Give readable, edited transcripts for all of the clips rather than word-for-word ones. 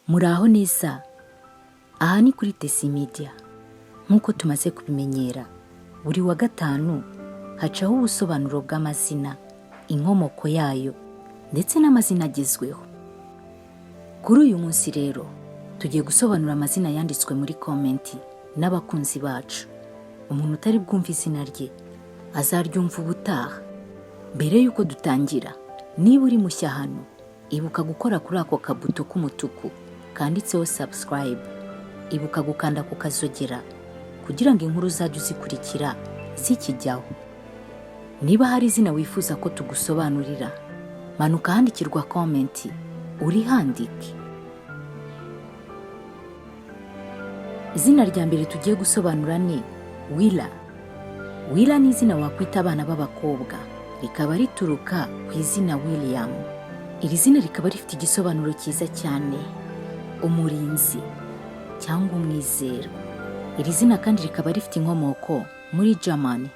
Muraho neza, aha ni kuri Tesi Media. Nk'uko tumaze kubimenyera, buri wa gatanu hacaho ubusobanuro bw'amazina, inkomoko yayo, ndetse n'amazina agezweho. Kuri uyu munsi rero, tugiye gusobanura amazina yanditswe muri komenti n'abakunzi bacu. Umuntu utari bwumva izina rye, azaryumva ubutaha. Mbere y'uko dutangira, niba uri mushya hano, ibuka gukora kuri ako kabuto k'umutuku kanditseho subscribe. Ibuka gukanda ku kazogera kugira ngo inkuru uzajye uzikurikira zikijyaho. Niba hari izina wifuza ko tugusobanurira, manuka handikirwa komenti urihandike. Izina rya mbere tugiye gusobanura ni Willa. Willa ni izina wakwita abana b'abakobwa, rikaba rituruka ku izina William. Iri zina rikaba rifite igisobanuro cyiza cyane, umurinzi cyangwa umwizerwa. Iri zina kandi rikaba rifite inkomoko muri Germany.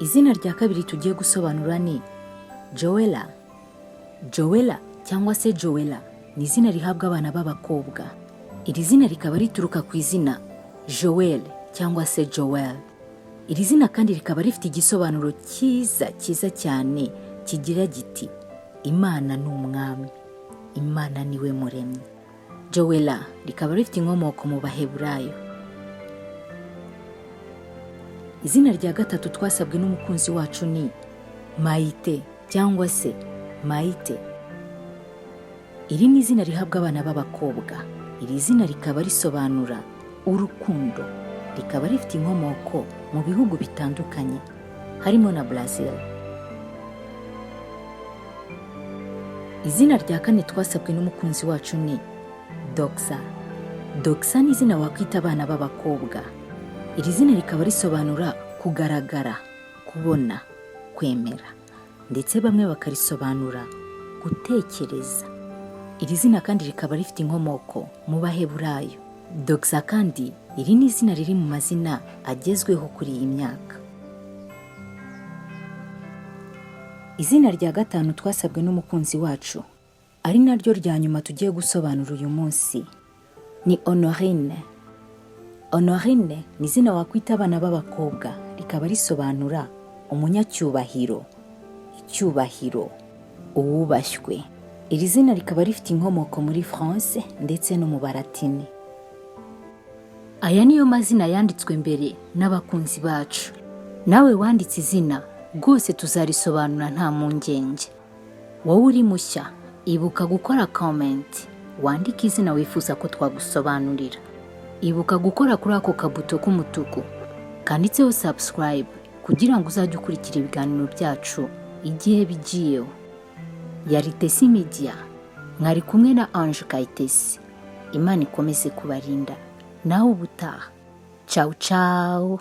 Izina rya kabiri tugiye gusobanura ni Joélla. Joélla cyangwa se Joélla ni izina rihabwa abana b'abakobwa. Iri zina rikaba rituruka ku izina Joël cyangwa se Joel. Iri zina kandi rikaba rifite igisobanuro cyiza cyane kigira giti Imana ni umwami, Imana niwe muremyi. Joélla rikaba rifite inkomoko mu Baheburayo. Izina rya gatatu twasabwe n'umukunzi wacu ni Maite cyangwa se Maite. Iri ni izina rihabwa abana b'abakobwa. Iri zina rikaba risobanura urukundo. Rikaba rifite inkomoko mu bihugu bitandukanye harimo na Brazil. Izina rya kane twasabwe n'umukunzi wacu ni Doxa. Doxa ni izina wakwita abana b'abakobwa. Iri zina rikaba risobanura kugaragara, kubona, kwemera, ndetse bamwe bakarisobanura gutekereza. Iri zina kandi rikaba rifite inkomoko mu Baheburayo. Doxa kandi iri ni izina riri mu mazina agezweho kuri iyi myaka. Izina rya gatanu twasabwe n'umukunzi wacu, ari naryo rya nyuma tugiye gusobanura uyu munsi, ni Honorine. Honorine ni izina wakwita abana b'abakobwa, rikaba risobanura umunyacyubahiro, icyubahiro, uwubashywe. Iri zina rikaba rifite inkomoko muri France ndetse no mu Baratini. Aya niyo mazina yanditswe mbere n'abakunzi bacu. Nawe wanditse izina, rwose tuzarisobanura nta mpungenge. Wowe uri mushya, ibuka gukora comment, wandike izina wifuza ko twagusobanurira. Ibuka gukora kuri ako kabuto k'umutuku kanditseho subscribe kugira ngo uzajye ukurikira ibiganiro byacu igihe bigiyeho. Yari Tesi Media, mwari kumwe na Ange Kayitesi. Imana ikomeze kubarinda. Naho ubutaha. Ciao ciao.